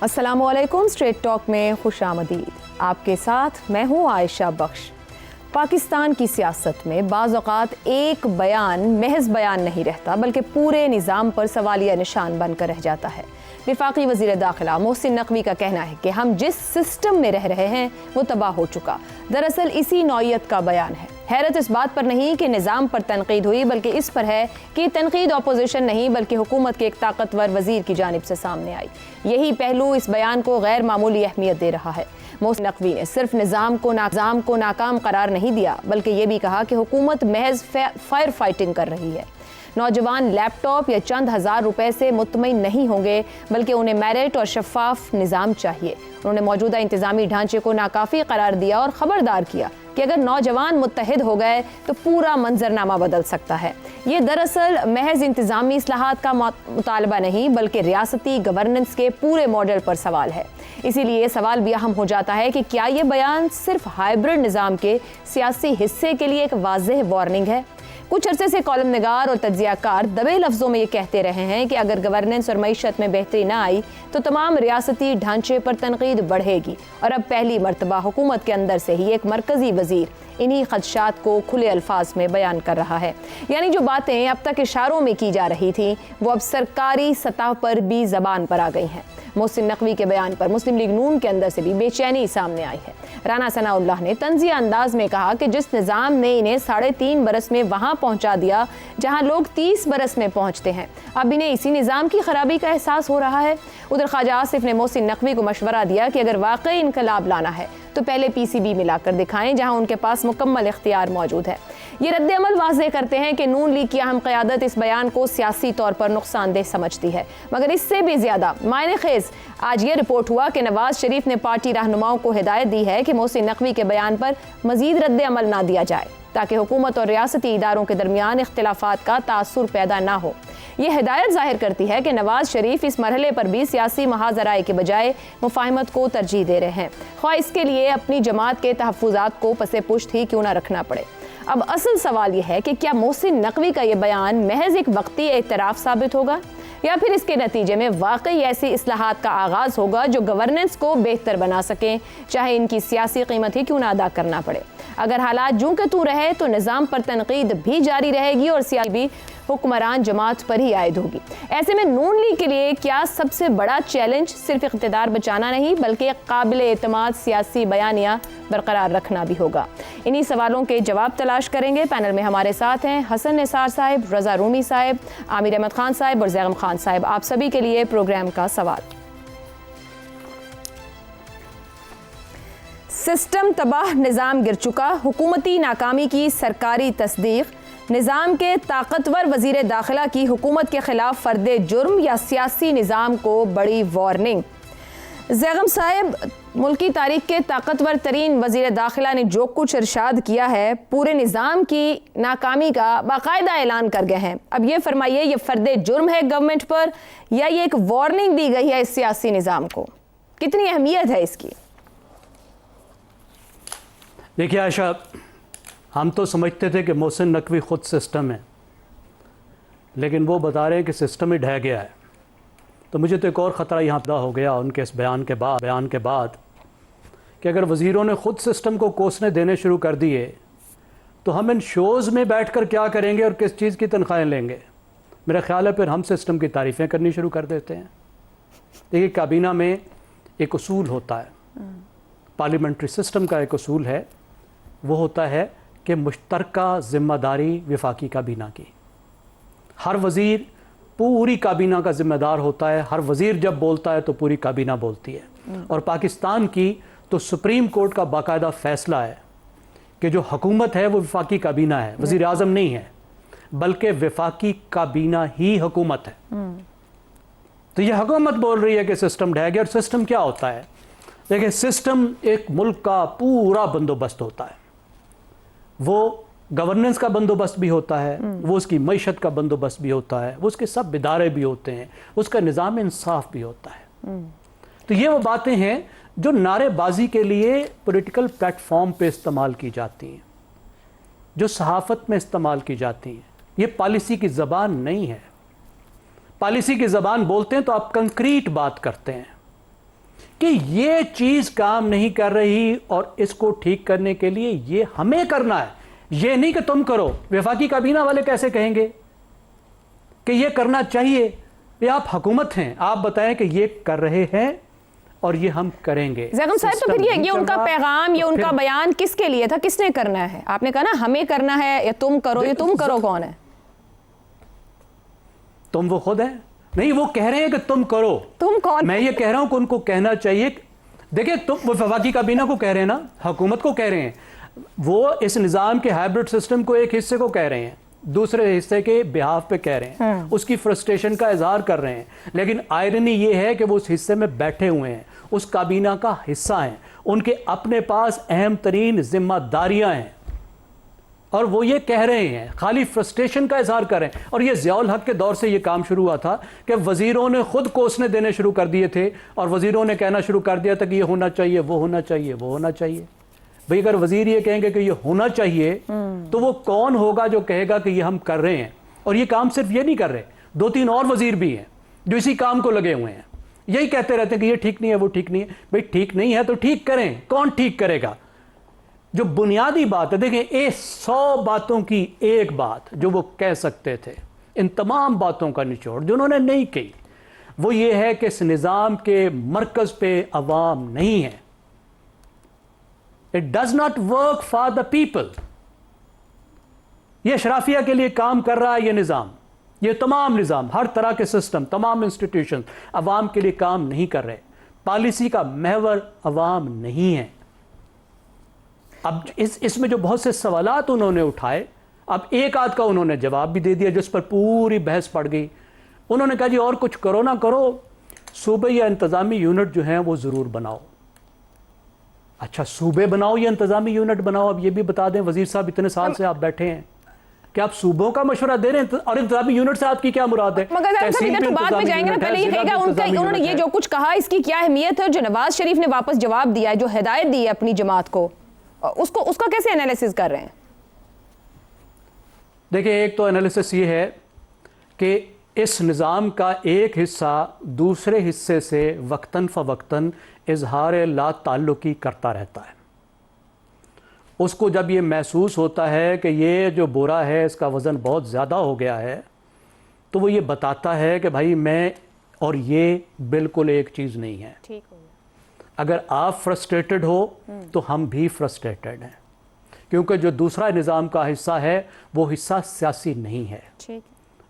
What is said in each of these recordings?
अस्सलामुअलैकुम। Straight talk में खुशामदीद। आपके साथ मैं हूँ आयशा बख्श। पाकिस्तान की सियासत में बाज़ औक़ात एक बयान महज बयान नहीं रहता, बल्कि पूरे निज़ाम पर सवालिया निशान बनकर रह जाता है। वफाकी वज़ीर दाखिला मोहसिन नकवी का कहना है कि हम जिस सिस्टम में रह रहे हैं वो तबाह हो चुका। दरअसल इसी नौइयत का बयान है। हैरत इस बात पर नहीं कि निज़ाम पर तनकीद हुई, बल्कि इस पर है कि तनकीद अपोजिशन नहीं बल्कि हुकूमत के एक ताकतवर वज़ीर की जानिब से सामने आई। यही पहलू इस बयान को गैर मामूली अहमियत दे रहा है। मोहसिन नकवी ने सिर्फ निज़ाम को नाकाम करार नहीं दिया, बल्कि ये भी कहा कि हुकूमत महज फायर फाइटिंग कर रही है। नौजवान लैपटॉप या चंद हज़ार रुपए से मुतमईन नहीं होंगे, बल्कि उन्हें मेरिट और शफाफ निज़ाम चाहिए। उन्होंने मौजूदा इंतज़ामी ढांचे को नाकाफ़ी करार दिया और ख़बरदार किया कि अगर नौजवान मुत्तहिद हो गए तो पूरा मंजरनामा बदल सकता है। ये दरअसल महज इंतज़ामी इस्लाहात का मुतालबा नहीं, बल्कि रियासती गवर्नेंस के पूरे मॉडल पर सवाल है। इसीलिए ये सवाल भी अहम हो जाता है कि क्या ये बयान सिर्फ हाइब्रिड निज़ाम के सियासी हिस्से के लिए एक वाज़ेह वार्निंग है। कुछ अरसे से कॉलम निगार और तज्जियाकार दबे लफ्ज़ों में ये कहते रहे हैं कि अगर गवर्नेंस और मईशत में बेहतरी ना आई तो तमाम रियासती ढांचे पर तनकीद बढ़ेगी। और अब पहली मरतबा हुकूमत के अंदर से ही एक मरकज़ी वज़ीर इन्हीं खदशात को खुले अल्फाज में बयान कर रहा है। यानी जो बातें अब तक इशारों में की जा रही थी वो अब सरकारी सतह पर भी ज़बान पर आ गई हैं। मोहसिन नकवी के बयान पर मुस्लिम लीग नून के अंदर से भी बेचैनी सामने आई है। राना सनाउल्लाह ने तंज़िया अंदाज में कहा कि जिस निज़ाम ने इन्हें 3.5 बरस में वहाँ पहुँचा दिया जहाँ लोग 30 बरस में पहुँचते हैं, अब इन्हें इसी निज़ाम की खराबी का एहसास हो रहा है। उधर ख्वाजा आसिफ ने मोहसिन नकवी को मशवरा दिया कि अगर वाकई इनकलाब लाना है तो पहले PCB मिलाकर दिखाएं, जहाँ उनके पास मुकम्मल इख्तियार मौजूद है। ये रद्द-ए-अमल वाज़ेह करते हैं कि नून लीग की अहम क़यादत इस बयान को सियासी तौर पर नुकसानदेह समझती है। मगर इससे भी ज़्यादा मायने खेज़ आज ये रिपोर्ट हुआ कि नवाज शरीफ ने पार्टी रहनुमाओं को हिदायत दी है कि मोहसिन नकवी के बयान पर मज़ीद रद्द-ए-अमल ना दिया जाए, ताकि हुकूमत और रियासती इदारों के दरमियान इख्तिलाफात का तासुर पैदा ना हो। ये हिदायत जाहिर करती है कि नवाज शरीफ इस मरहले पर भी सियासी महाजराए के बजाय मुफाहमत को तरजीह दे रहे हैं, ख्वाह इसके लिए अपनी जमात के तहफ़्फ़ुज़ात को पसे पुश्त ही क्यों ना रखना पड़े। अब असल सवाल यह है कि क्या मोहसिन नकवी का ये बयान महज एक वक्ती एतराफ़ साबित होगा, या फिर इसके नतीजे में वाकई ऐसी इस्लाहात का आगाज़ होगा जो गवर्नेंस को बेहतर बना सकें, चाहे इनकी सियासी कीमत ही क्यों ना अदा करना पड़े। अगर हालात जूं के तूं रहे तो निज़ाम पर तनकीद भी जारी रहेगी और सियासी भी हुक्मरान जमात पर ही आयद होगी। ऐसे में नून लीग के लिए क्या सबसे बड़ा चैलेंज सिर्फ इक़्तिदार बचाना नहीं, बल्कि एक काबिल एतमाद सियासी बयानिया बरकरार रखना भी होगा। इन्हीं सवालों के जवाब तलाश करेंगे। पैनल में हमारे साथ हैं हसन निसार साहिब, रज़ा रूमी साहिब, आमिर अहमद खान साहिब और ज़ैगम खान साहिब। आप सभी के लिए प्रोग्राम का सवाल। सिस्टम तबाह, निज़ाम गिर चुका, हुकूमती नाकामी की सरकारी तस्दीक, निज़ाम के ताकतवर वज़ीर दाखिला की हुकूमत के खिलाफ फ़र्दे जुर्म या सियासी निज़ाम को बड़ी वार्निंग। ज़ैगम साहिब, मुल्की तारीख के ताकतवर तरीन वज़ीर दाखिला ने जो कुछ इरशाद किया है पूरे निज़ाम की नाकामी का बाकायदा ऐलान कर गए हैं। अब ये फरमाइए, ये फ़र्दे जुर्म है गवर्नमेंट पर या ये एक वार्निंग दी गई है इस सियासी निज़ाम को? कितनी अहमियत है इसकी? देखिए आयशा, हम तो समझते थे कि मोहसिन नकवी ख़ुद सिस्टम है, लेकिन वो बता रहे हैं कि सिस्टम ही ढह गया है। तो मुझे तो एक और ख़तरा यहाँ पैदा हो गया उनके इस बयान के बाद कि अगर वज़ीरों ने ख़ुद सिस्टम को कोसने देने शुरू कर दिए तो हम इन शोज़ में बैठकर क्या करेंगे और किस चीज़ की तनख्वाहें लेंगे। मेरा ख़्याल है फिर हम सिस्टम की तारीफ़ें करनी शुरू कर देते हैं। देखिए, काबीना में एक उसूल होता है, पार्लियामेंट्री सिस्टम का एक उसूल है, वो होता है कि मुश्तरका ज़िम्मेदारी वफाकी काबीना की। हर वज़ीर पूरी काबीना का ज़िम्मेदार होता है। हर वज़ीर जब बोलता है तो पूरी काबीना बोलती है। और पाकिस्तान की तो सुप्रीम कोर्ट का बाकायदा फ़ैसला है कि जो हुकूमत है वो वफाकी काबीना है, वज़ीर आज़म नहीं है, बल्कि वफाकी काबीना ही हुकूमत है। तो ये हुकूमत बोल रही है कि सिस्टम ढह गया। और सिस्टम क्या होता है? देखिए, सिस्टम एक मुल्क का पूरा बंदोबस्त होता है। वो गवर्नेंस का बंदोबस्त भी होता है, वो उसकी मईशत का बंदोबस्त भी होता है, वो उसके सब इदारे भी होते हैं, उसका निज़ाम इंसाफ भी होता है। तो ये वो बातें हैं जो नारेबाजी के लिए पॉलिटिकल प्लेटफॉर्म पे इस्तेमाल की जाती हैं, जो सहाफ़त में इस्तेमाल की जाती हैं। ये पॉलिसी की ज़बान नहीं है। पॉलिसी की ज़बान बोलते हैं तो आप कंक्रीट बात करते हैं, कि ये चीज काम नहीं कर रही और इसको ठीक करने के लिए ये हमें करना है, ये नहीं कि तुम करो। वफाकी काबीना वाले कैसे कहेंगे कि ये करना चाहिए? ये आप हुकूमत हैं, आप बताएं कि ये कर रहे हैं और ये हम करेंगे। ज़ैगम साहब, तो फिर ये उनका पैगाम, ये उनका बयान किसके लिए था? किसने करना है? आपने कहा ना हमें करना है या तुम करो, ये तुम करो कौन है? तुम वो खुद है? नहीं, वो कह रहे हैं कि तुम करो। तुम कौन? मैं ये कह रहा हूं कि उनको कहना चाहिए। देखिए, तुम वो वफाकी काबीना को कह रहे हैं ना, हुकूमत को कह रहे हैं। वो इस निज़ाम के हाइब्रिड सिस्टम को एक हिस्से को कह रहे हैं, दूसरे हिस्से के बिहाफ पे कह रहे हैं, उसकी फ्रस्ट्रेशन का इजहार कर रहे हैं। लेकिन आयरनी ये है कि वो उस हिस्से में बैठे हुए हैं, उस काबीना का हिस्सा हैं, उनके अपने पास अहम तरीन जिम्मेदारियां हैं और वो ये कह रहे हैं, खाली फ्रस्ट्रेशन का इजहार कर रहे हैं। और ये ज़ियाउल हक के दौर से ये काम शुरू हुआ था कि वज़ीरों ने खुद कोसने देने शुरू कर दिए थे और वज़ीरों ने कहना शुरू कर दिया था कि ये होना चाहिए, वो होना चाहिए, वो होना चाहिए। भाई अगर वज़ीर ये कहेंगे कि ये होना चाहिए तो वो कौन होगा जो कहेगा कि ये हम कर रहे हैं? और ये काम सिर्फ ये नहीं कर रहे, 2-3 और वज़ीर भी हैं जो इसी काम को लगे हुए हैं, यही कहते रहते हैं कि ये ठीक नहीं है, वो ठीक नहीं है। भाई ठीक नहीं है तो ठीक करें, कौन ठीक करेगा? जो बुनियादी बात है, देखें, ये 100 बातों की एक बात जो वो कह सकते थे, इन तमाम बातों का निचोड़ जो उन्होंने नहीं कही, वो ये है कि इस निज़ाम के मरकज़ पे अवाम नहीं है। It does not work for the people. ये शराफिया के लिए काम कर रहा है ये निज़ाम, ये तमाम निज़ाम, हर तरह के सिस्टम, तमाम इंस्टीट्यूशन अवाम के लिए काम नहीं कर रहे। पॉलिसी का महवर अवाम नहीं है। अब इसमें जो बहुत से सवालात उन्होंने उठाए, अब एक आध का उन्होंने जवाब भी दे दिया जिस पर पूरी बहस पड़ गई। उन्होंने कहा जी और कुछ करो ना करो, सूबे या इंतज़ामी यूनिट जो हैं वो ज़रूर बनाओ। अच्छा, सूबे बनाओ या इंतज़ामी यूनिट बनाओ? अब ये भी बता दें वज़ीर साहब, इतने साल से आप बैठे हैं कि आप सूबों का मशवरा दे रहे हैं और इंतज़ामी यूनिट से आपकी क्या मुराद है? मगर तो बाद में जाएंगे ना, पहले ये कहेगा उन्होंने ये जो कुछ कहा इसकी क्या अहमियत है, जो नवाज शरीफ ने वापस जवाब दिया है, जो हिदायत दी है अपनी जमात को, उसका कैसे एनालिसिस कर रहे हैं? देखिए, एक तो एनालिसिस ये है कि इस निज़ाम का एक हिस्सा दूसरे हिस्से से वक्तन फ़वक्तन इजहार ला ताल्लुकी करता रहता है। उसको जब ये महसूस होता है कि ये जो बोरा है इसका वज़न बहुत ज़्यादा हो गया है, तो वो ये बताता है कि भाई मैं और ये बिल्कुल एक चीज़ नहीं है। ठीक हो गया। अगर आप फ्रस्ट्रेटेड हो तो हम भी फ्रस्ट्रेटेड हैं, क्योंकि जो दूसरा निज़ाम का हिस्सा है वो हिस्सा सियासी नहीं है,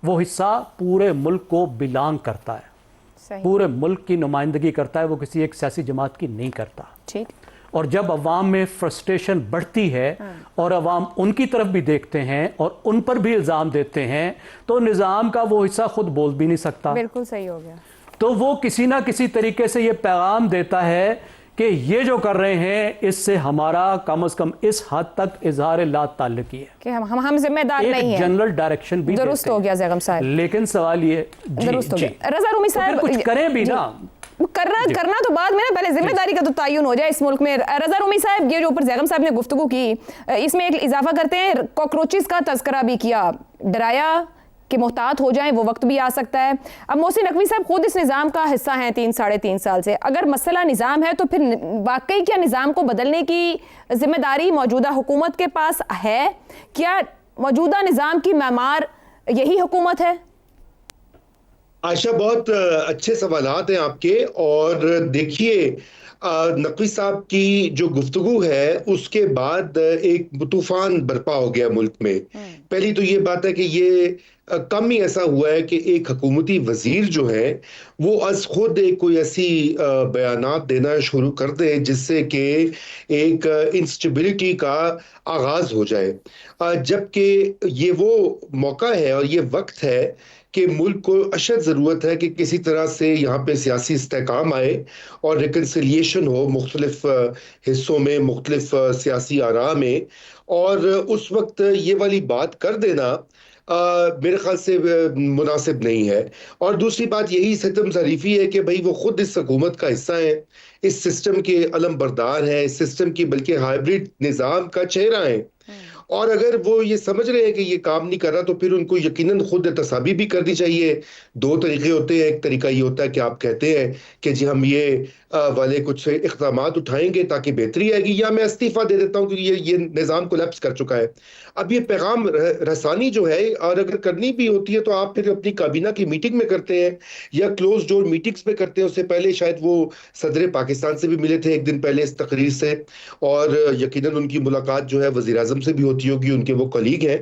वो हिस्सा पूरे मुल्क को बिलोंग करता है, पूरे मुल्क की नुमाइंदगी करता है, वो किसी एक सियासी जमात की नहीं करता। ठीक। और जब अवाम में फ्रस्ट्रेशन बढ़ती है और अवाम उनकी तरफ भी देखते हैं और उन पर भी इल्ज़ाम देते हैं, तो निज़ाम का वो हिस्सा खुद बोल भी नहीं सकता। बिल्कुल सही हो गया। तो वो किसी ना किसी तरीके से ये पैगाम देता है कि ये जो कर रहे हैं इससे हमारा कम से कम इस हद तक इजहार ला ताल्लुकी है कि हम जिम्मेदार नहीं हैं। जनरल डायरेक्शन भी दुरुस्त हो गया ज़ैगम साहब, लेकिन सवाल ये दुरुस्त हो गया। रज़ा रूमी साहब, कुछ करें भी ना, करना तो बाद में ना, पहले जिम्मेदारी का तो तयन हो जाए इस मुल्क में। रज़ा रूमी साहब, ये जो ऊपर ज़ैगम साहब ने गुफ्तगू की, इसमें एक इजाफा करते हैं, कॉकरोचेस का तज़किरा भी किया, डराया कि मोहतात हो जाएं, वो वक्त भी आ सकता है। अब मोहसिन नकवी साहब खुद इस निज़ाम का हिस्सा हैं 3-3.5 साल से। अगर मसला निज़ाम है तो फिर वाकई क्या निज़ाम को बदलने की जिम्मेदारी मौजूदा हुकूमत के पास है? क्या मौजूदा निज़ाम की मैमार यही हुकूमत है? आशा, बहुत अच्छे सवालात हैं आपके। और देखिए, नकवी साहब की जो गुफ्तगू है उसके बाद एक तूफान बर्पा हो गया मुल्क में। पहली तो ये बात है कि ये कम ही ऐसा हुआ है कि एक हुकूमती वजीर जो है वो अज खुद एक कोई ऐसी बयानात देना शुरू कर दे जिससे कि एक इंस्टेबिलिटी का आगाज हो जाए, जबकि ये वो मौका है और ये वक्त है कि मुल्क को अशद ज़रूरत है कि किसी तरह से यहाँ पे सियासी इस्तेहकाम आए और रिकन्सिलिएशन हो मुख्तलिफ हिस्सों में, मुख्तलिफ सियासी आरा में। और उस वक्त ये वाली बात कर देना मेरे ख्याल से मुनासिब नहीं है। और दूसरी बात यही सितम ज़रीफ़ी है कि भाई वो खुद इस हुकूमत का हिस्सा है, इस सिस्टम के अलम बरदार हैं, इस सिस्टम की बल्कि हाइब्रिड निज़ाम का चेहरा है। और अगर वो ये समझ रहे हैं कि ये काम नहीं कर रहा तो फिर उनको यकीनन खुद एहतसाबी भी करनी चाहिए। दो तरीके होते हैं, एक तरीका ये होता है कि आप कहते हैं कि जी हम ये वाले कुछ इक़दाम उठाएंगे ताकि बेहतरी आएगी, या मैं इस्तीफा दे देता हूँ कि ये निज़ाम कोलैप्स कर चुका है। अब ये पैगाम रसानी जो है, और अगर करनी भी होती है तो आप फिर अपनी काबीना की मीटिंग में करते हैं या क्लोज डोर मीटिंग्स में करते हैं। उससे पहले शायद वो सदर पाकिस्तान से भी मिले थे एक दिन पहले इस तकरीर से, और यकीनन उनकी मुलाकात जो है वज़ीर आज़म से भी होती होगी, उनके वो कलीग हैं।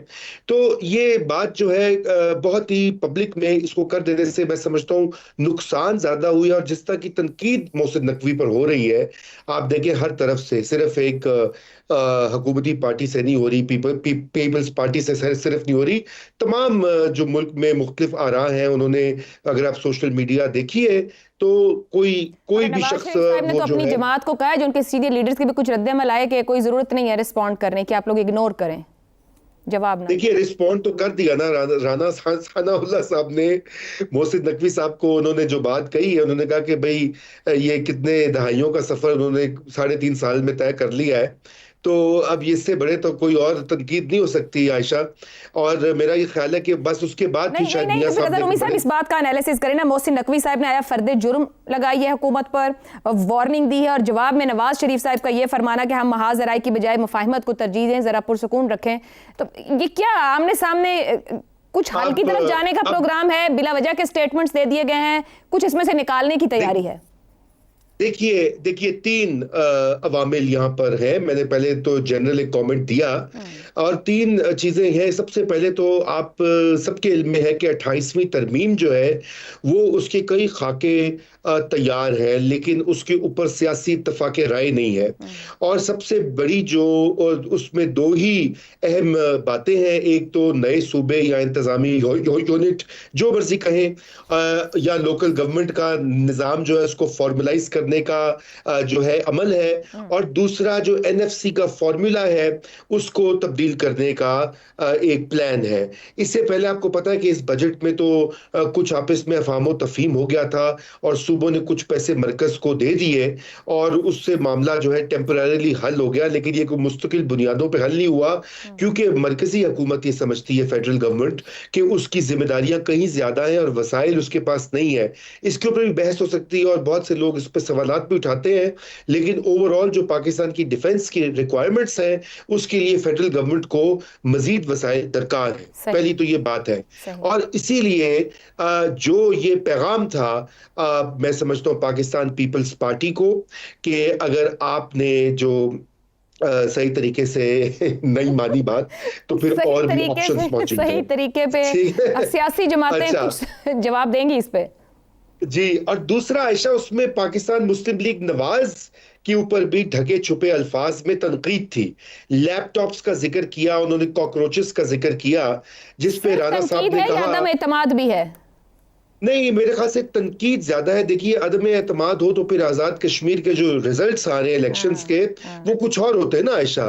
तो ये बात जो है बहुत ही पब्लिक में इसको कर देने से मैं समझता हूँ नुकसान ज्यादा हुई। और जिस तरह की तनकीद मोहसिन नकवी पर हो रही है, आप देखें हर तरफ से, सिर्फ एक हुकूमती पार्टी से नहीं हो रही, पीपल्स पार्टी से सिर्फ नहीं हो रही, तमाम जो मुल्क में मुख्तलिफ आरा हैं उन्होंने, अगर आप सोशल मीडिया देखिए तो कोई भी शख्स ने तो अपनी जमात को कहा है, जो उनके सीनियर लीडर्स के भी कुछ रद्द-ए-अमल आए कि कोई जरूरत नहीं है रिस्पॉन्ड करने की, आप लोग इग्नोर करें, जवाब ना। देखिए रिस्पॉन्ड तो कर दिया ना राना सनाउल्लाह साहब ने मोहसिन नकवी साहब को। उन्होंने जो बात कही है, उन्होंने कहा कि भाई ये कितने दहाइयों का सफर उन्होंने 3.5 साल में तय कर लिया है, तो अब इससे बड़े तो कोई और तनकीद नहीं हो सकती आयशा। और मेरा ये ख्याल है कि बस उसके बाद नहीं, शायद नहीं, तो साहब इस बात का एनालिसिस करें ना। मोहसिन नकवी साहब ने आया फर्दे जुर्म लगाई है हुकूमत पर, वार्निंग दी है, और जवाब में नवाज शरीफ साहब का ये फरमाना कि हम महाज राय की बजाय मुफाहमत को तरजीह दें, जरा पुरसुकून रखें। तो ये क्या आमने सामने कुछ हल की तरफ जाने का प्रोग्राम है? बिला वजह के स्टेटमेंट्स दे दिए गए हैं, कुछ इसमें से निकालने की तैयारी है? देखिए 3 अवामिल यहाँ पर है। मैंने पहले तो जनरल एक कमेंट दिया, और 3 चीजें हैं। सबसे पहले तो आप सबके इल्म में है कि 28वीं तरमीम जो है वो उसके कई खाके तैयार है, लेकिन उसके ऊपर सियासी इत्तफाक राय नहीं है। और सबसे बड़ी जो उसमें 2 ही अहम बातें हैं, एक तो नए सूबे या इंतजामी यूनिट जो मर्जी कहें, या लोकल गवर्नमेंट का निज़ाम जो है उसको फॉर्मुलाइज करने का जो है अमल है, और दूसरा जो NFC का फॉर्मूला है उसको तब्दील करने का एक प्लान है। इससे पहले आपको पता है कि इस बजट में तो कुछ आपस में अफामो तफहीम हो गया था, और सूबों ने कुछ पैसे मरकज को दे दिए, और उससे मामला जो है टेम्पररीली हल हो गया। लेकिन ये कोई मुस्तकिल बुनियादों पे हल नहीं हुआ, क्योंकि मरकजी हुकूमत ये समझती है, फेडरल गवर्नमेंट, कि उसकी जिम्मेदारियां कहीं ज्यादा हैं और वसाइल उसके पास नहीं है। इसके ऊपर भी बहस हो सकती है, और बहुत से लोग इस पर सवालात भी उठाते हैं। लेकिन ओवरऑल जो पाकिस्तान की डिफेंस की रिक्वायरमेंट्स हैं, उसके लिए फेडरल गवर्नमेंट को मजीद वसाइल दरकार है। पहली तो ये बात है। और इसीलिए जो ये पैगाम था, मैं समझता हूँ पाकिस्तान पीपल्स पार्टी को, कि अगर आपने जो सही तरीके से नहीं मानी बात, तो फिर और भी ऑप्शंस मौजूद हैं। सही तरीके पे सियासी जमातें अच्छा, कुछ जवाब देंगी इस पे जी। और दूसरा आयशा, उसमें पाकिस्तान मुस्लिम लीग नवाज के ऊपर भी ढके छुपे अल्फाज में तनकीद थी। लैपटॉप्स का जिक्र किया उन्होंने, कॉकरोचेस का जिक्र किया, जिस पे राणा साहब ने कहा अदम एतमाद भी है। नहीं, मेरे ख्याल से तनकीद ज्यादा है। देखिए अदम एतमाद हो तो फिर आजाद कश्मीर के जो रिजल्ट्स आ रहे हैं इलेक्शंस के, वो कुछ और होते हैं ना आयशा,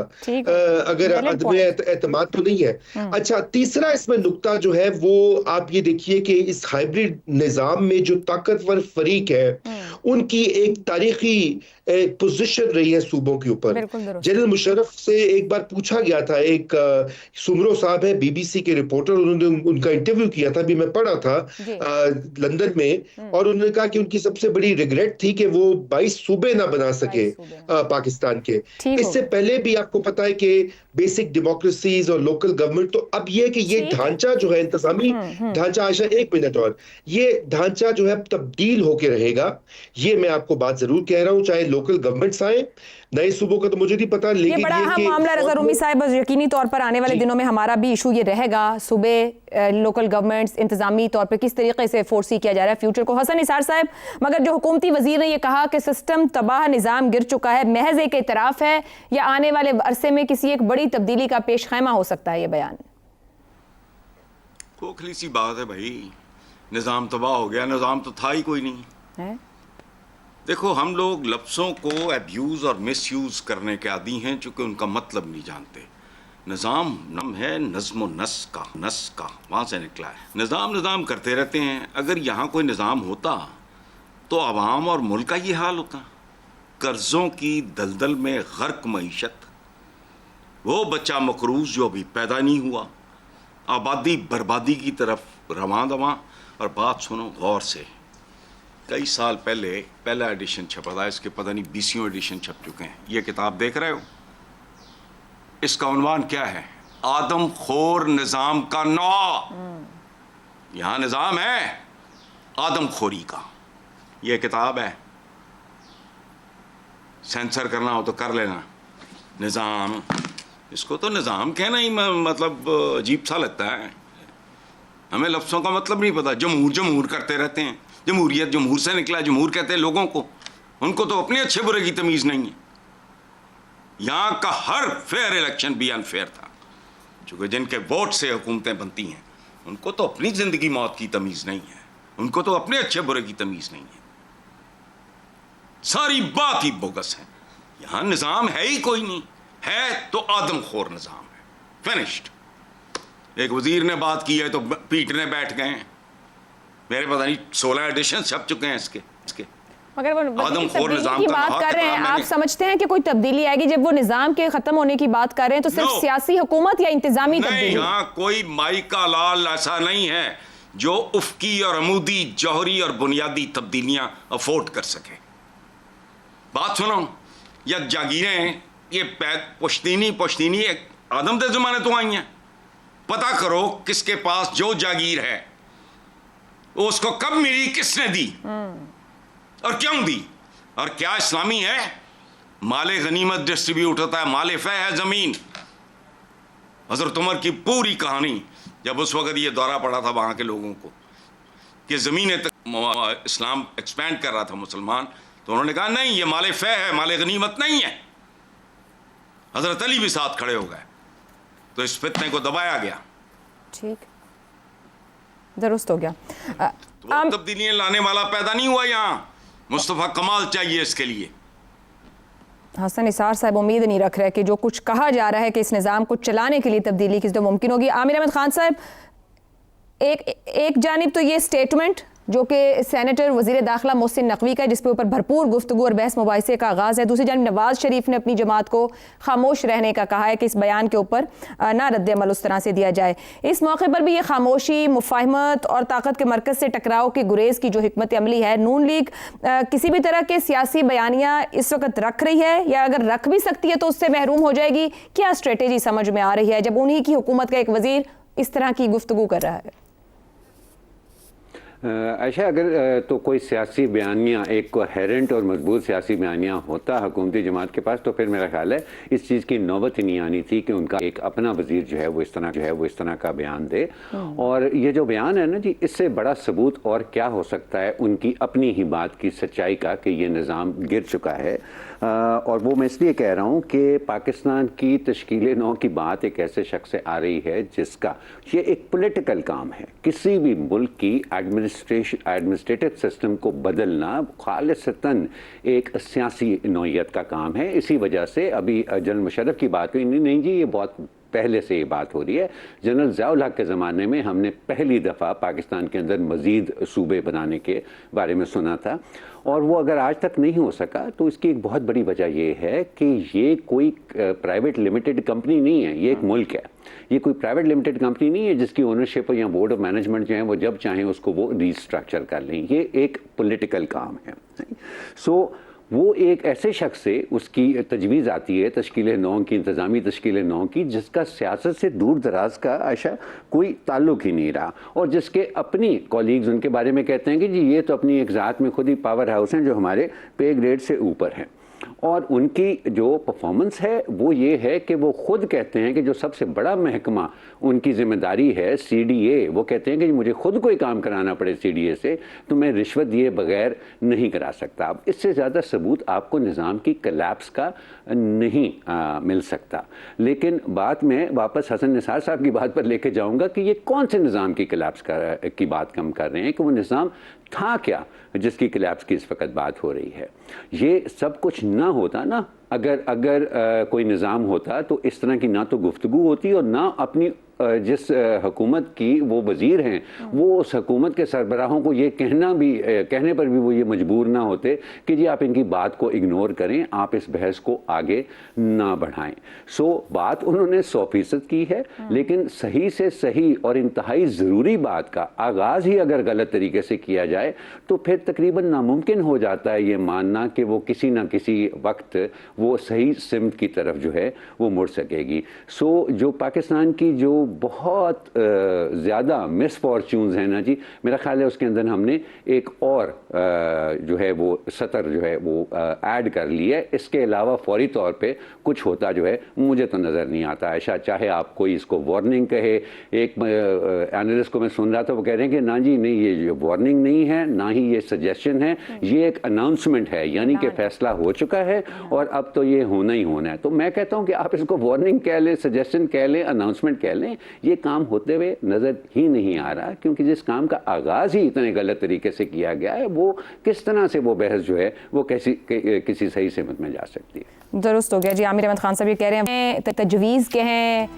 अगर अदम एतमाद तो नहीं है। अच्छा, तीसरा इसमें नुक्ता जो है वो आप ये देखिए कि इस हाइब्रिड निजाम में जो ताकतवर फरीक है, उनकी एक तारीखी पोजीशन रही है सूबों के ऊपर। जनरल मुशर्रफ से एक बार पूछा गया था, एक सुमरो साहब है BBC के रिपोर्टर, उन्होंने उनका इंटरव्यू किया था, अभी मैं पढ़ा था लंदन में, और उन्होंने कहा कि उनकी सबसे बड़ी रिग्रेट थी कि वो 22 सूबे ना बना सके पाकिस्तान के। इससे पहले भी आपको पता है कि बेसिक डेमोक्रेसीज और लोकल गवर्नमेंट, तो अब ये कि ये ढांचा जो है इंतजामी ढांचा, आयशा 1 मिनट और, ये ढांचा जो है तब्दील होके रहेगा। ये मैं आपको बात जरूर कह रहा हूं, चाहे लोकल गवर्नमेंट्स आए, नए सूबों का तो मुझे नहीं पता, लेकिन ये बड़ा अहम मामला रज़ा रूमी साहब, यकीनी तौर पर आने वाले दिनों में हमारा भी इशू ये रहेगा, सूबे, लोकल गवर्नमेंट्स इंतजामी तौर पर किस तरीके से फोर्सी किया जा रहा है फ्यूचर को। हसन निसार साहब, मगर जो हुकूमती वजीर ने ये कहा कि सिस्टम तबाह, निज़ाम गिर चुका है, महज एक इतराफ है या आने वाले अरसे में किसी एक बड़ी तब्दीली का पेश खैमा हो सकता है? ये बयान खोखली सी बात है भाई, निज़ाम तबाह हो गया, निज़ाम तो था ही कोई नहीं है। देखो, हम लोग लफ्ज़ों को अब्यूज़ और मिसयूज़ करने के आदी हैं, चूँकि उनका मतलब नहीं जानते। निज़ाम नम है नज़्म नस का वहाँ से निकला है। निज़ाम करते रहते हैं। अगर यहाँ कोई निज़ाम होता तो आवाम और मुल्क का ये हाल होता। कर्ज़ों की दलदल में गर्क मईशत, वो बच्चा मकरूज जो अभी पैदा नहीं हुआ, आबादी बर्बादी की तरफ रवां दवां। और बात सुनो गौर से, कई साल पहले पहला एडिशन छपा था, इसके पता नहीं 20वां एडिशन छप चुके हैं। ये किताब देख रहे हो, इसका उन्वान क्या है? आदमखोर निजाम का नौ। यहां निजाम है आदमखोरी का। ये किताब है, सेंसर करना हो तो कर लेना। निजाम, इसको तो निजाम कहना ही मतलब अजीब सा लगता है। हमें लफ्ज़ों का मतलब नहीं पता। जमहूर जमहूर करते रहते हैं, जमहूरियत जमहूर से निकला, जमहूर कहते हैं लोगों को। उनको तो अपने अच्छे बुरे की तमीज़ नहीं है। यहाँ का हर फेयर इलेक्शन भी अनफेयर था, चूँकि जिनके वोट से हुकूमतें बनती हैं उनको तो अपनी ज़िंदगी मौत की तमीज़ नहीं है, उनको तो अपने अच्छे बुरे की तमीज़ नहीं है। सारी बात ही बोगस है। यहाँ निज़ाम है ही कोई नहीं, है तो आदमखोर निज़ाम है। फिनिश्ड। एक वजीर ने बात की है तो पीटने बैठ गए हैं। मेरे पता नहीं 16 एडिशन छप चुके हैं इसके। मगर वो आदमखोर निजाम की का बात कर रहे हैं, आप समझते हैं कि कोई तब्दीली आएगी जब वो निजाम के खत्म होने की बात कर रहे हैं? तो सिर्फ सियासी हुकूमत या इंतजामी तब्दीली? यहाँ कोई माई का लाल ऐसा नहीं है जो उफ़की और अमूदी, जौहरी और बुनियादी तब्दीलियां अफोर्ड कर सके। बात सुनो, या जागीरें ये पुश्तीनी आदम दे ज़माने तो आई हैं। पता करो किसके पास जो जागीर है वो उसको कब मिली, किसने दी और क्यों दी, और क्या इस्लामी है? माले गनीमत डिस्ट्रीब्यूट होता है, माले फै है ज़मीन। हज़रत उमर की पूरी कहानी, जब उस वक़्त ये दौरा पड़ा था वहाँ के लोगों को कि ज़मीनें तक इस्लाम एक्सपैंड कर रहा था मुसलमान, तो उन्होंने कहा नहीं, ये माले फै है, माले गनीमत नहीं है। हज़रत अली भी साथ खड़े हो गए, तो इस फितने को दबाया गया। ठीक, दुरुस्त हो गया। तो तब्दीलियां लाने वाला पैदा नहीं हुआ यहाँ। मुस्तफ़ा कमाल चाहिए इसके लिए। हसन निसार साहब उम्मीद नहीं रख रहे कि जो कुछ कहा जा रहा है कि इस निज़ाम को चलाने के लिए तब्दीली किस तो मुमकिन होगी। आमिर अहमद खान साहब, एक जानिब तो ये स्टेटमेंट जो कि सेनेटर वज़ीर दाखिला मोहसिन नकवी का है, जिसके ऊपर भरपूर गुफ्तगू और बहस मुबाहिसे का आगाज़ है। दूसरी जानिब नवाज़ शरीफ ने अपनी जमात को खामोश रहने का कहा है कि इस बयान के ऊपर ना रद्द-ए-अमल उस तरह से दिया जाए। इस मौके पर भी ये खामोशी, मुफाहमत और ताकत के मरकज़ से टकराव के गुरेज की जो हिकमत अमली है, नून लीग किसी भी तरह के सियासी बयानियाँ इस वक्त रख रही है, या अगर रख भी सकती है तो उससे महरूम हो जाएगी? क्या स्ट्रेटेजी समझ में आ रही है जब उन्हीं की हुकूमत का एक वज़ीर इस तरह की गुफ्तगू कर रहा है? आयशा, अगर तो कोई सियासी बयानिया, एक कोहेरेंट और मजबूत सियासी बयानिया होता हुकूमती जमात के पास, तो फिर मेरा ख्याल है इस चीज़ की नौबत ही नहीं आनी थी कि उनका एक अपना वजीर जो है वो इस तरह का बयान दे। और ये जो बयान है ना जी, इससे बड़ा सबूत और क्या हो सकता है उनकी अपनी ही बात की सच्चाई का कि ये निज़ाम गिर चुका है। और वो मैं इसलिए कह रहा हूँ कि पाकिस्तान की तश्कील नौ की बात एक ऐसे शख्स से आ रही है जिसका ये एक पॉलिटिकल काम है। किसी भी मुल्क की एडमिनिस्ट्रेटिव सिस्टम को बदलना खालिसतन एक सियासी नौइयत का काम है। इसी वजह से अभी जनरल मुशर्रफ की बात हुई, नहीं जी, ये बहुत पहले से ये बात हो रही है। जनरल ज़िया-उल हक के ज़माने में हमने पहली दफ़ा पाकिस्तान के अंदर मज़ीद सूबे बनाने के बारे में सुना था, और वो अगर आज तक नहीं हो सका तो इसकी एक बहुत बड़ी वजह ये है कि ये कोई प्राइवेट लिमिटेड कंपनी नहीं है, ये एक मुल्क है। ये कोई प्राइवेट लिमिटेड कंपनी नहीं है जिसकी ओनरशिप या बोर्ड ऑफ मैनेजमेंट जो है वो जब चाहें उसको वो रीस्ट्रक्चर कर लें। ये एक पॉलिटिकल काम है। सो वो एक ऐसे शख्स से उसकी तजवीज़ आती है तश्कील नौ की, इंतज़ामी तश्कील नौ की, जिसका सियासत से दूर दराज का आयशा कोई ताल्लुक ही नहीं रहा, और जिसके अपनी कॉलीग्स उनके बारे में कहते हैं कि जी ये तो अपनी एक ज़ात में खुद ही पावर हाउस हैं जो हमारे पे ग्रेड से ऊपर हैं। और उनकी जो परफॉर्मेंस है वो ये है कि वो खुद कहते हैं कि जो सबसे बड़ा महकमा उनकी जिम्मेदारी है CDA, वो कहते हैं कि मुझे खुद कोई काम कराना पड़े CDA से तो मैं रिश्वत दिए बगैर नहीं करा सकता। अब इससे ज़्यादा सबूत आपको निज़ाम की कलैप्स का नहीं मिल सकता। लेकिन बात में वापस हसन निसार साहब की बात पर लेके जाऊंगा कि ये कौन से निज़ाम की कलैप्स की बात कम कर रहे हैं, कि वो निज़ाम था क्या जिसकी कलैप्स की इस वक्त बात हो रही है। ये सब कुछ ना होता ना, अगर कोई निज़ाम होता तो इस तरह की ना तो गुफ्तगू होती और ना अपनी जिस हुकूमत की वो वज़ीर हैं वो उस हुकूमत के सरबराहों को ये कहने पर भी वो ये मजबूर ना होते कि जी आप इनकी बात को इग्नोर करें, आप इस बहस को आगे ना बढ़ाएं। सो बात उन्होंने 100% की है, लेकिन सही से सही और इंतहाई ज़रूरी बात का आगाज़ ही अगर गलत तरीके से किया जाए तो फिर तकरीबन नामुमकिन हो जाता है ये मानना कि वो किसी ना किसी वक्त वो सही सिमत की तरफ जो है वो मुड़ सकेगी। सो जो पाकिस्तान की जो बहुत ज़्यादा मिसफॉर्च्यून्स हैं ना जी, मेरा ख्याल है उसके अंदर हमने एक और जो है वो सतर जो है वो ऐड कर लिया है। इसके अलावा फौरी तौर पे कुछ होता जो है मुझे तो नज़र नहीं आता। आयशा, चाहे आप कोई इसको वार्निंग कहे, एक एनालिस्ट को मैं सुन रहा था वो कह रहे हैं कि ना जी नहीं, ये वार्निंग नहीं है, ना ही ये सजेशन है, ये एक अनाउंसमेंट है, यानी कि फैसला हो चुका है और अब तो ये होना ही होना है। तो मैं कहता हूँ कि आप इसको वार्निंग कह लें, सजेशन कह लें, अनाउंसमेंट कह लें, ये काम होते हुए नज़र ही नहीं आ रहा, क्योंकि जिस काम का आगाज़ ही इतने गलत तरीके से किया गया है वो किस तरह से वो बहस जो है वो किसी सही सिमत में जा सकती है। दुरुस्त हो गया जी। आमिर अहमद खान साहब ये कह रहे हैं तजवीज़ कहें,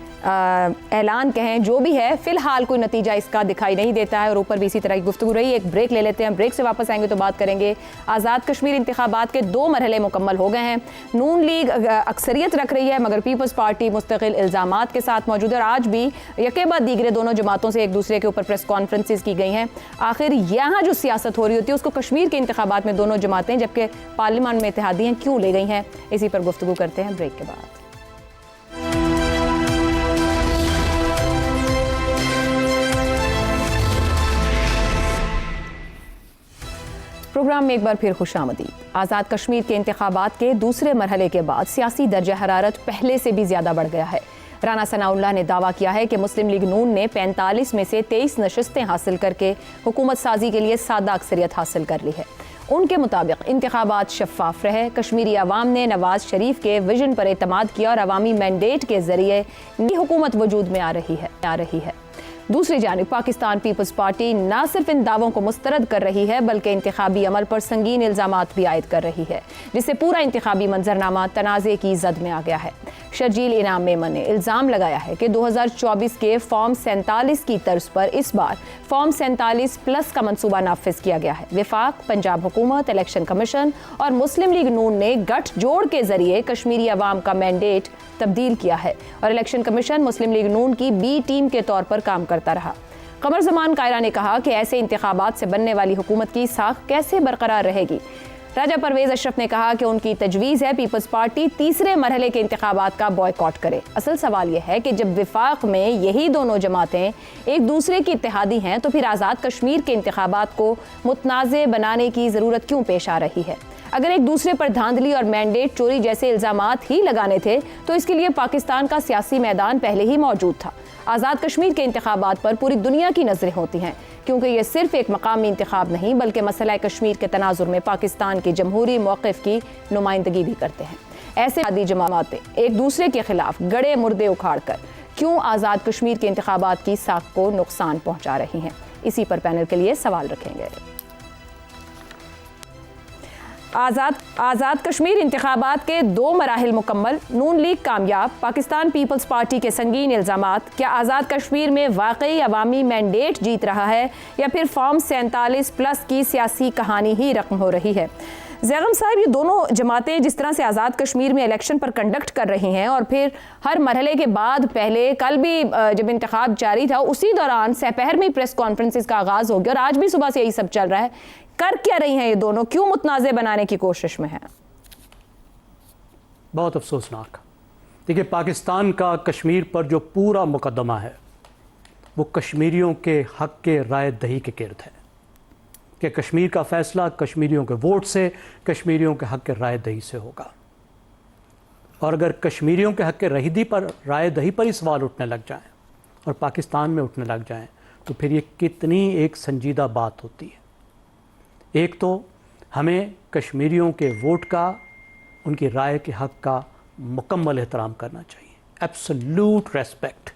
ऐलान कहें, जो भी है फ़िलहाल कोई नतीजा इसका दिखाई नहीं देता है और ऊपर भी इसी तरह की गुफ्तगू रही। एक ब्रेक ले लेते हैं, ब्रेक से वापस आएंगे तो बात करेंगे। आज़ाद कश्मीर इंतखाबात के 2 मरहले मुकम्मल हो गए हैं। नून लीग अक्सरियत रख रही है मगर पीपल्स पार्टी मुस्तकिल इल्ज़ामात के साथ मौजूद है और आज भी यके बाद दीगरे दोनों जमातों से एक दूसरे के ऊपर प्रेस कॉन्फ्रेंसेस की गई हैं। आखिर यहाँ जो सियासत हो रही होती है उसको कश्मीर के इंतखाबात में दोनों जमातें जबकि पार्लियामान में इत्तेहादी हैं क्यों ले गई हैं, इसी पर गुफ्तगू करते हैं ब्रेक के बाद। प्रोग्राम में एक बार फिर खुशामदीद। आज़ाद कश्मीर के इंतखाबात के दूसरे मरहले के बाद सियासी दर्जा हरारत पहले से भी ज़्यादा बढ़ गया है। राना सनाउल्लाह ने दावा किया है कि मुस्लिम लीग नून ने 45 में से 23 नशस्तें हासिल करके हुकूमत साजी के लिए सादा अक्सरियत हासिल कर ली है। उनके मुताबिक इंतखाबात शफाफ रहे, कश्मीरी अवाम ने नवाज शरीफ के विजन पर एतमाद किया और अवामी मैंडेट के जरिए नई हुकूमत वजूद में आ रही है। दूसरी जानिब पाकिस्तान पीपल्स पार्टी न सिर्फ इन दावों को मुस्तरद कर रही है बल्कि इंतखाबी अमल पर संगीन इल्ज़ामात भी आयद कर रही है, जिससे पूरा इंतखाबी मंजरनामा तनाज़े की जद में आ गया है। शर्जील इनाम मेमन ने इल्ज़ाम लगाया है कि 2024 के फॉर्म 47 की तर्ज पर इस बार फॉर्म 47+ का मनसूबा नाफिज किया गया है। विफाक, पंजाब हुकूमत, इलेक्शन कमीशन और मुस्लिम लीग नून ने गठजोड़ के जरिए कश्मीरी अवाम का मैंडेट तब्दील किया है और इलेक्शन कमीशन मुस्लिम लीग नून की बी टीम के तौर पर काम करता रहा। कमर ज़मान कायरा ने कहा कि ऐसे इंतखाबात से बनने वाली हुकूमत की साख कैसे बरकरार रहेगी। राजा परवेज अशरफ ने कहा कि उनकी तजवीज़ है पीपल्स पार्टी तीसरे मरहले के इंतखाबात का बॉयकॉट करे। असल सवाल यह है कि जब विफाक में यही दोनों जमातें एक दूसरे की इत्तेहादी हैं तो फिर आज़ाद कश्मीर के इंतखाबात को मुतनाज़े बनाने की ज़रूरत क्यों पेश आ रही है। अगर एक दूसरे पर धांधली और मैंडेट चोरी जैसे इल्ज़ामात ही लगाने थे तो इसके लिए पाकिस्तान का सियासी मैदान पहले ही मौजूद था। आज़ाद कश्मीर के इंतखाबात पर पूरी दुनिया की नज़रें होती हैं क्योंकि ये सिर्फ एक मकामी इंतखाब नहीं बल्कि मसला कश्मीर के तनाजुर में पाकिस्तान के जमहूरी मौक़िफ़ की नुमाइंदगी भी करते हैं। ऐसे आदि जमातें एक दूसरे के खिलाफ गड़े मुर्दे उखाड़ कर क्यों आज़ाद कश्मीर के इंतखाबात की साख को नुकसान पहुँचा रही हैं, इसी पर पैनल के लिए सवाल रखेंगे। आज़ाद कश्मीर इंतखाबात के 2 मराहिल मुकम्मल, नून लीग कामयाब, पाकिस्तान पीपल्स पार्टी के संगीन इल्ज़ामात। क्या आज़ाद कश्मीर में वाकई अवामी मैंडेट जीत रहा है या फिर फॉर्म 47+ की सियासी कहानी ही रकम हो रही है। ज़ैगम साहब, ये दोनों जमातें जिस तरह से आज़ाद कश्मीर में इलेक्शन पर कंडक्ट कर रही हैं और फिर हर मरहले के बाद पहले कल भी जब इंतखाब जारी था उसी दौरान सपहर में प्रेस कॉन्फ्रेंसेस का आगाज़ हो गया और आज भी सुबह से यही सब चल रहा है, कर क्या रही हैं ये दोनों, क्यों मुतनाज़े बनाने की कोशिश में हैं? बहुत अफसोसनाक। देखिए, पाकिस्तान का कश्मीर पर जो पूरा मुकदमा है वो कश्मीरियों के हक़ के राय दही के गिर्द है कि कश्मीर का फ़ैसला कश्मीरियों के वोट से, कश्मीरियों के हक़ के राय दही से होगा। और अगर कश्मीरियों के हक़ के राय दही पर ही सवाल उठने लग जाएं और पाकिस्तान में उठने लग जाएं तो फिर ये कितनी एक संजीदा बात होती है। एक तो हमें कश्मीरियों के वोट का, उनकी राय के हक़ का मुकम्मल एहतराम करना चाहिए, एब्सोल्यूट रेस्पेक्ट,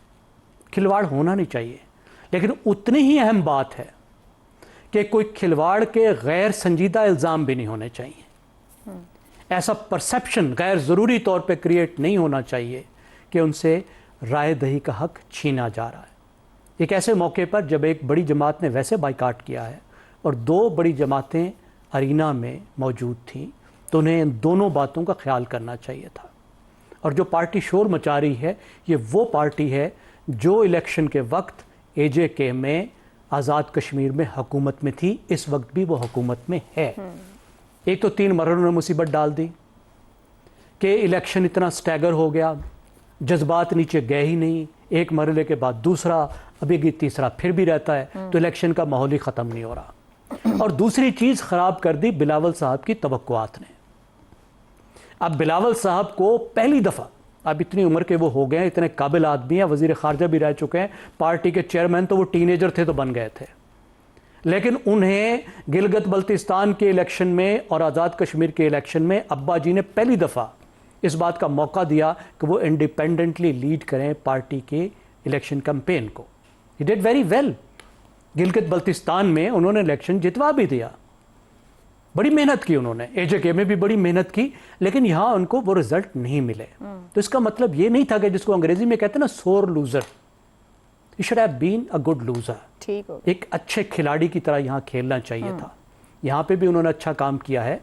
खिलवाड़ होना नहीं चाहिए। लेकिन उतनी ही अहम बात है कि कोई खिलवाड़ के गैर संजीदा इल्ज़ाम भी नहीं होने चाहिए। ऐसा परसेप्शन गैर ज़रूरी तौर पे क्रिएट नहीं होना चाहिए कि उनसे राय दही का हक छीना जा रहा है। एक ऐसे मौके पर जब एक बड़ी जमात ने वैसे बाइकाट किया है और दो बड़ी जमातें अरीना में मौजूद थीं, तो उन्हें इन दोनों बातों का ख्याल करना चाहिए था। और जो पार्टी शोर मचा रही है, ये वो पार्टी है जो इलेक्शन के वक्त AJK में आज़ाद कश्मीर में हुकूमत में थी, इस वक्त भी वो हुकूमत में है। एक तो 3 मरहलों ने मुसीबत डाल दी कि इलेक्शन इतना स्टैगर हो गया, जज्बात नीचे गए ही नहीं, एक मरहले के बाद दूसरा, अभी तीसरा फिर भी रहता है, तो इलेक्शन का माहौल ही ख़त्म नहीं हो रहा। और दूसरी चीज़ ख़राब कर दी बिलावल साहब की तवक्कुआत ने। अब बिलावल साहब को पहली दफ़ा, अब इतनी उम्र के वो हो गए हैं, इतने काबिल आदमी हैं, वज़ीर ख़ारजा भी रह चुके हैं, पार्टी के चेयरमैन तो वो टीनेजर थे तो बन गए थे, लेकिन उन्हें गिलगित बल्तिस्तान के इलेक्शन में और आज़ाद कश्मीर के इलेक्शन में अब्बा जी ने पहली दफ़ा इस बात का मौका दिया कि वो इंडिपेंडेंटली लीड करें पार्टी के इलेक्शन कैंपेन को। He did very well. Gilgit Baltistan में उन्होंने इलेक्शन जितवा भी दिया, बड़ी मेहनत की उन्होंने, AJK में भी बड़ी मेहनत की, लेकिन यहाँ उनको वो रिजल्ट नहीं मिले। तो इसका मतलब ये नहीं था कि जिसको अंग्रेजी में कहते हैं ना sore loser, he should have been a good loser. ठीक हो, एक अच्छे खिलाड़ी की तरह यहाँ खेलना चाहिए था। यहाँ पे भी उन्होंने अच्छा काम किया है।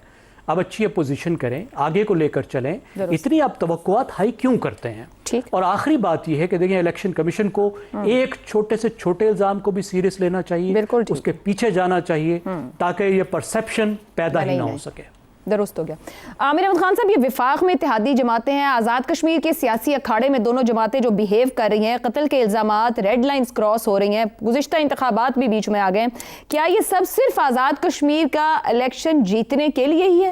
अब अच्छी अपोजिशन करें, आगे को लेकर चलें। इतनी आप तवक्कुआत हाई क्यों करते हैं? ठीक। और आखिरी बात यह है कि देखिए, इलेक्शन कमीशन को एक छोटे से छोटे इल्जाम को भी सीरियस लेना चाहिए, बिल्कुल उसके पीछे जाना चाहिए, ताकि ये परसेप्शन पैदा ही ना हो सके। दुरुस्त हो गया। आमिर अहमद खान साहब, ये विफाक में इत्तेहादी जमातें हैं, आज़ाद कश्मीर के सियासी अखाड़े में दोनों जमातें जो बिहेव कर रही हैं, कत्ल के इल्ज़ामात, रेड लाइन्स क्रॉस हो रही हैं, गुज़िश्ता इंतखाबात भी बीच में आ गए, क्या ये सब सिर्फ आज़ाद कश्मीर का इलेक्शन जीतने के लिए ही है?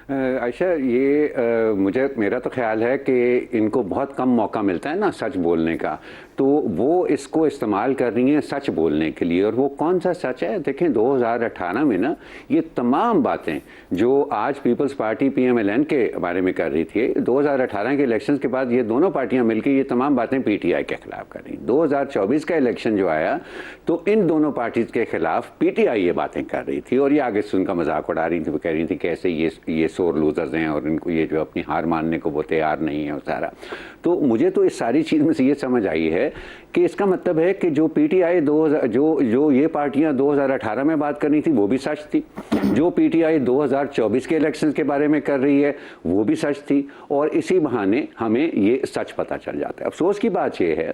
आयशा, ये मेरा तो ख्याल है कि इनको बहुत कम मौका मिलता है ना सच बोलने का, तो वो इसको इस्तेमाल कर रही हैं सच बोलने के लिए। और वो कौन सा सच है? देखें, 2018 में ना ये तमाम बातें जो आज पीपल्स पार्टी PMLN के बारे में कर रही थी, 2018 के इलेक्शंस के बाद ये दोनों पार्टियां मिलकर ये तमाम बातें PTI के खिलाफ कर रही। 2024 का इलेक्शन जो आया तो इन दोनों पार्टीज के खिलाफ PTI ये बातें कर रही थी, और ये आगे से उनका मजाक उड़ा रही थी। वो कह रही थी कैसे ये सोर लूजर्स हैं और इनको ये जो अपनी हार मानने को वो तैयार नहीं है, सारा। तो मुझे तो इस सारी चीज़ में से ये समझ आई है कि इसका मतलब है कि जो PTI जो ये पार्टियां 2018 में बात करनी थी वो भी सच थी, जो PTI 2024 के इलेक्शन के बारे में कर रही है वो भी सच थी, और इसी बहाने हमें ये सच पता चल जाता है। अफसोस की बात ये है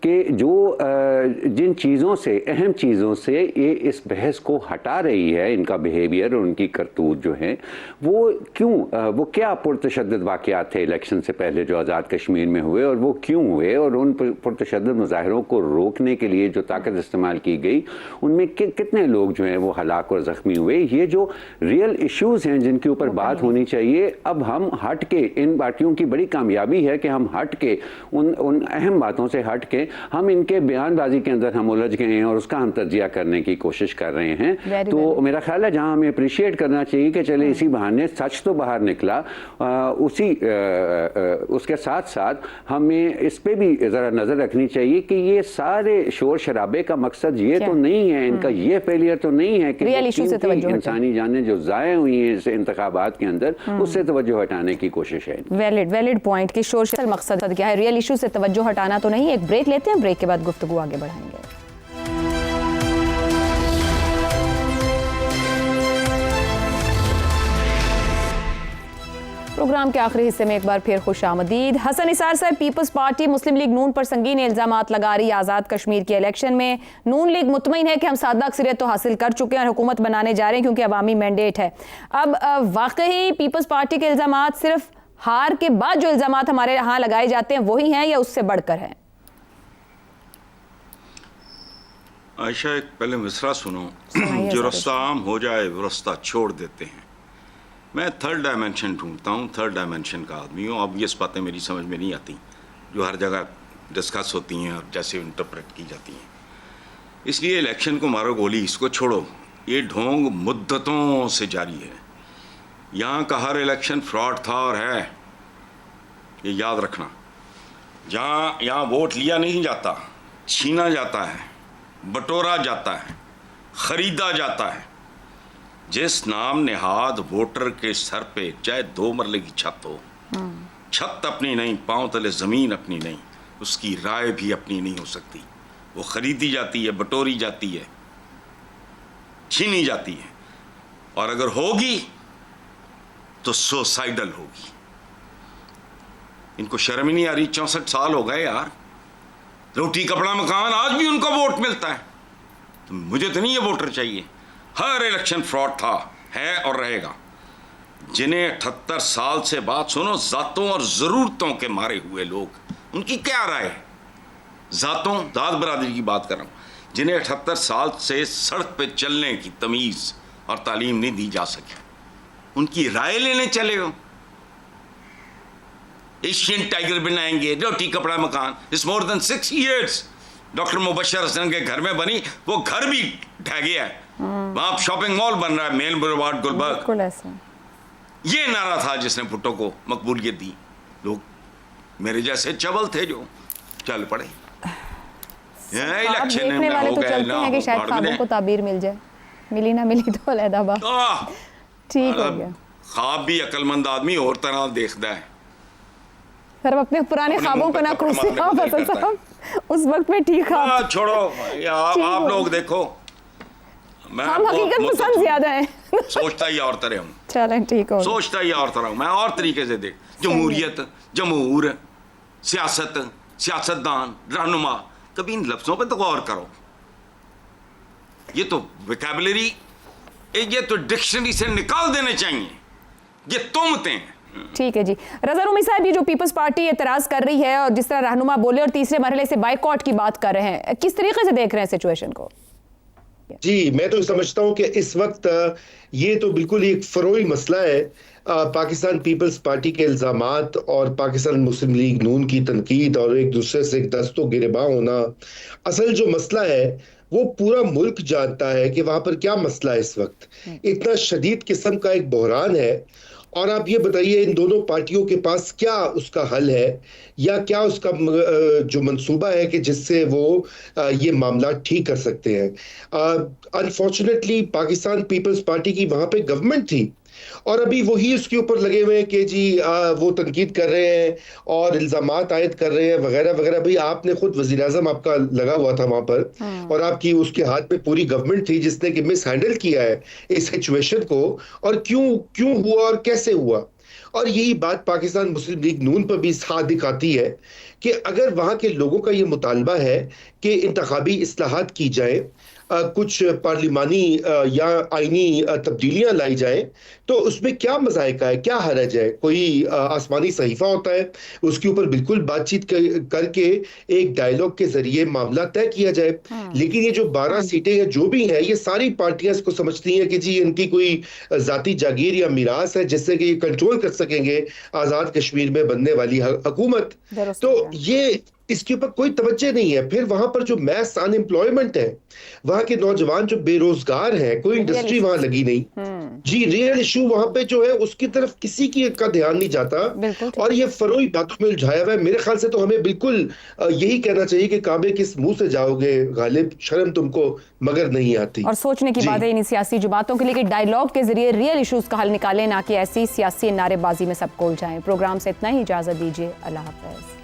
कि जो जिन चीज़ों से, अहम चीज़ों से ये इस बहस को हटा रही है, इनका बिहेवियर और उनकी करतूत जो है, वो क्या पुरतशद्दद वाक़यात थे इलेक्शन से पहले जो आज़ाद कश्मीर में हुए, और वो क्यों हुए, और उन पुरतशद्दद मुजाहिरों को रोकने के लिए जो ताकत इस्तेमाल की गई, उनमें कितने लोग जो हैं वो हलाक और ज़ख्मी हुए। ये जो रियल इश्यूज़ हैं जिनके ऊपर बात होनी चाहिए, अब हम हट के, इन पार्टियों की बड़ी कामयाबी है कि हम हट के उन अहम बातों से हट के हम इनके बयानबाजी के अंदर हम उलझ गए हैं और उसका हम तज्जिया करने की कोशिश कर रहे हैं। तो मेरा ख्याल है जहाँ हमें अप्रिशिएट करना चाहिए कि चले इसी बहाने सच तो बाहर निकला, उसके साथ साथ हमें इस पे भी ज़रा नज़र रखनी चाहिए कि ये सारे शोर शराबे का मकसद ये तो नहीं है, इनका ये फेलियर तो नहीं है कि इंसानी जानें जो ज़ाय हुई हैं इस इंतखाबात के अंदर, उससे तवज्जो हटाने की कोशिश है। वैलिड पॉइंट कि शोर शराबे मकसद क्या है, रियल इशू से तवज्जो हटाना तो नहीं। एक ब्रेक लेते हैं, ब्रेक के बाद गुफ्तगू आगे बढ़ाएंगे। प्रोग्राम के आखिरी हिस्से में एक बार फिर खुश आमदीद। हसन निसार साहब, पीपल्स पार्टी मुस्लिम लीग नून पर संगीन इल्जामात लगा रही है आज़ाद कश्मीर के इलेक्शन में। नून लीग मुतमईन है कि हम सादा अक्सरियत तो हासिल कर चुके हैं और हुकूमत बनाने जा रहे हैं क्योंकि अवामी मैंडेट है। अब वाकई पीपल्स पार्टी के इल्जामात सिर्फ हार के बाद जो इल्जामात हमारे यहाँ लगाए जाते हैं वही हैं या उससे बढ़कर हैं? आयशा, एक पहले मिसरा सुनो, जो रास्ता आम हो जाए वो रास्ता छोड़ देते हैं। मैं थर्ड डायमेंशन ढूंढता हूँ, थर्ड डायमेंशन का आदमी हूँ। ऑब्वियस बातें मेरी समझ में नहीं आती जो हर जगह डिस्कस होती हैं और जैसे इंटरप्रेट की जाती हैं। इसलिए इलेक्शन को मारो गोली, इसको छोड़ो। ये ढोंग मुद्दतों से जारी है। यहाँ का हर इलेक्शन फ्रॉड था और है, ये याद रखना। यहाँ वोट लिया नहीं जाता, छीना जाता है, बटोरा जाता है, ख़रीदा जाता है। जिस नाम नेहाद वोटर के सर पे चाहे 2 मरले की छत हो, छत अपनी नहीं, पांव तले जमीन अपनी नहीं, उसकी राय भी अपनी नहीं हो सकती। वो खरीदी जाती है, बटोरी जाती है, छीनी जाती है, और अगर होगी तो सुसाइडल होगी। इनको शर्म ही नहीं आ रही। 64 साल हो गए यार, रोटी कपड़ा मकान, आज भी उनको वोट मिलता है। तो मुझे तो नहीं ये वोटर चाहिए। हर इलेक्शन फ्रॉड था, है और रहेगा। जिन्हें 78 साल से बात सुनो, जातों और जरूरतों के मारे हुए लोग, उनकी क्या राय है? जातों, जात बरादरी की बात कर रहा हूं, जिन्हें 78 साल से सड़क पे चलने की तमीज और तालीम नहीं दी जा सकी, उनकी राय लेने चले हो। एशियन टाइगर बनाएंगे, रोटी कपड़ा मकान। It's more than 6 years doctor Mubashar Hasan के घर में बनी, वो घर भी ढह गया है। वहां शॉपिंग मॉल बन रहा है, मेल बुलेवार्ड गुलबर्ग। बिल्कुल ऐसा। ये नारा था जिसने भुट्टो को मकबूलियत दी। लोग मेरे जैसे चबल थे जो चल पड़े। ख्वाब देखने वाले तो चलते हैं कि शायद ख्वाबों को ताबीर मिल जाए, मिली ना मिली तो अलहदा ठीक हो गया। ख्वाब भी अक्लमंद आदमी और तरह देखता है। सर अपने पुराने ख्वाबों को ना कोसिए फैसल साहब, उस वक्त में ठीक था। छोड़ो आप लोग देखो, मैं हम हकीकत पसंद ज्यादा है। सोचता ही और तरह हूँ। चलें ठीक हो, सोचता ही और तरह हूँ मैं, और तरीके से देख। जमहूरियत, जमहूर, सियासत, सियासतदान, रहनुमा, कभी इन लफ्जों पे तो गौर करो। ये तो वोकैबुलरी, ये तो डिक्शनरी से निकाल देने चाहिए। ये तुमते हैं। ठीक है जी। रज़ा रूमी साहब, ये जो पीपल्स पार्टी एतराज कर रही है और जिस तरह रहनुमा बोले और तीसरे मरहले से बाइकआउट की बात कर रहे हैं, किस तरीके से देख रहे हैं सिचुएशन को? जी, मैं तो समझता हूं कि इस वक्त ये तो बिल्कुल एक फरोई मसला है। पाकिस्तान पीपल्स पार्टी के इल्जामात और पाकिस्तान मुस्लिम लीग नून की तनकीद और एक दूसरे से दस्तो गिरेबां होना, असल जो मसला है वो पूरा मुल्क जानता है कि वहां पर क्या मसला है। इस वक्त इतना शदीद किस्म का एक बहरान है, और आप ये बताइए इन दोनों पार्टियों के पास क्या उसका हल है, या क्या उसका जो मंसूबा है कि जिससे वो ये मामला ठीक कर सकते हैं। अनफॉर्चुनेटली पाकिस्तान पीपल्स पार्टी की वहां पे गवर्नमेंट थी, और अभी वही उसके ऊपर लगे हुए हैं कि जी वो तनकीद कर रहे हैं और इल्जामात आयद कर रहे हैं वगैरह वगैरह। भाई आपने खुद वजीर आजम आपका लगा हुआ था वहां पर, और आपकी उसके हाथ में पूरी गवर्नमेंट थी जिसने कि मिस हैंडल किया है इस सिचुएशन को, और क्यों हुआ और कैसे हुआ। और यही बात पाकिस्तान मुस्लिम लीग नून पर भी साथ दिखाती है कि अगर वहां के लोगों का ये मुतालबा है कि इंतखाबी इस्लाहात की जाए, कुछ पार्लिमानी या आईनी तब्दीलियां लाई जाएं, तो उसमें क्या मज़ायका है, क्या हरज है। कोई आसमानी सहीफा होता है, उसके ऊपर बिल्कुल बातचीत करके एक डायलॉग के जरिए मामला तय किया जाए। लेकिन ये जो 12 सीटें या जो भी हैं, ये सारी पार्टियां इसको समझती हैं कि जी इनकी कोई जाती जागीर या मिरास है जिससे कि ये कंट्रोल कर सकेंगे आज़ाद कश्मीर में बनने वाली हुकूमत। तो ये इसके ऊपर कोई तवज्जो नहीं है। फिर वहां पर जो मैस अनएम्प्लॉयमेंट है, वहां के नौजवान जो बेरोजगार हैं, कोई इंडस्ट्री वहां लगी नहीं। जी, रियल इशू वहां पे जो है उसकी तरफ किसी का ध्यान नहीं जाता, और ये फरोई बातों में उलझाया हुआ है। मेरे ख्याल से तो हमें बिल्कुल यही कहना चाहिए कि काबे किस मुंह से जाओगे गालिब, शर्म तुमको मगर नहीं आती। और सोचने की बात है इन सियासी जो बातों के लिए कि डायलॉग के जरिए रियल इश्यूज का हल निकालें, ना कि ऐसी सियासी नारेबाजी में सबको उलझाएं। प्रोग्राम से इतना ही, इजाजत दीजिए, अल्लाह हाफ़िज़।